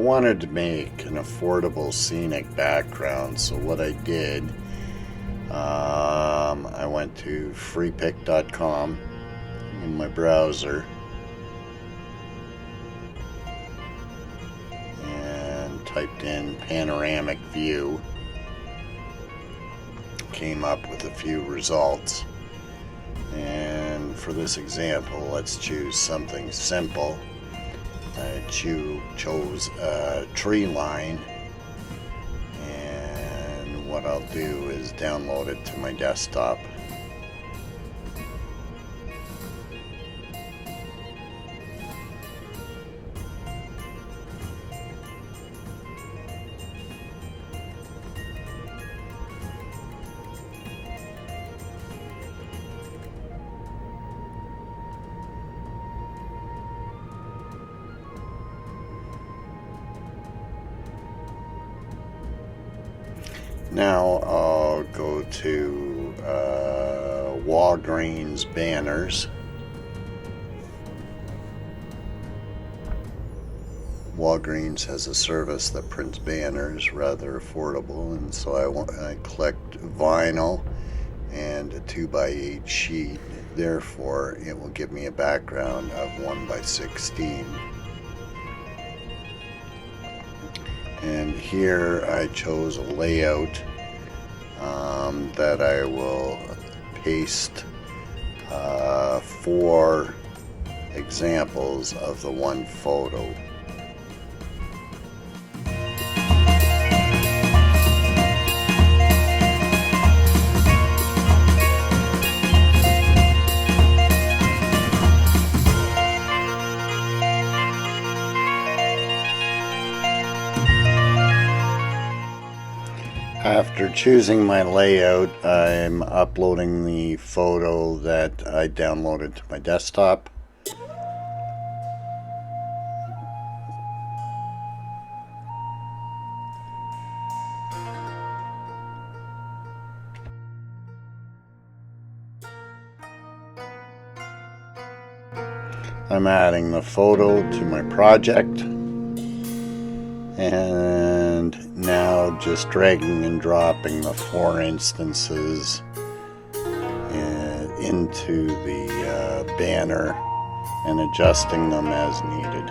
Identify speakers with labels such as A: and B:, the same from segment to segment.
A: wanted to make an affordable scenic background, so what I did, I went to freepic.com in my browser and typed in panoramic view. Came up with a few results, and for this example, let's choose something simple. I chose a tree line, and what I'll do is download it to my desktop. Now I'll go to Walgreens banners. Walgreens has a service that prints banners, rather affordable, and so I clicked vinyl and a 2x8 sheet. Therefore, it will give me a background of 1x16. And here I chose a layout that I will paste 4 examples of the one photo. After choosing my layout, I'm uploading the photo that I downloaded to my desktop. I'm adding the photo to my project, and now just dragging and dropping the 4 instances into the banner and adjusting them as needed.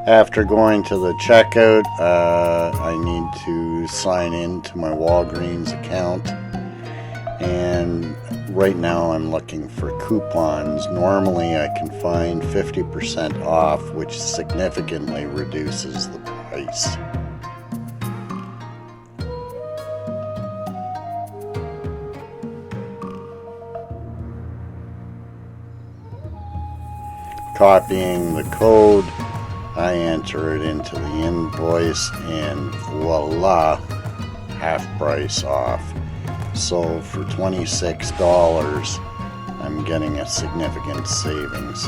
A: After going to the checkout, I need to sign in to my Walgreens account, and right now I'm looking for coupons. Normally I can find 50% off, which significantly reduces the price. Copying the code, I enter it into the invoice, and voila, half price off. So for $26, I'm getting a significant savings.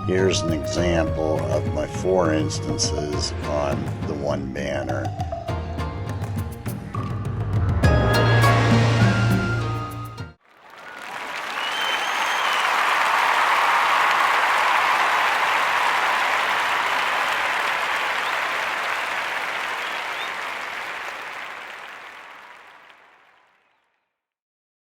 A: Here's an example of my 4 instances on the one banner.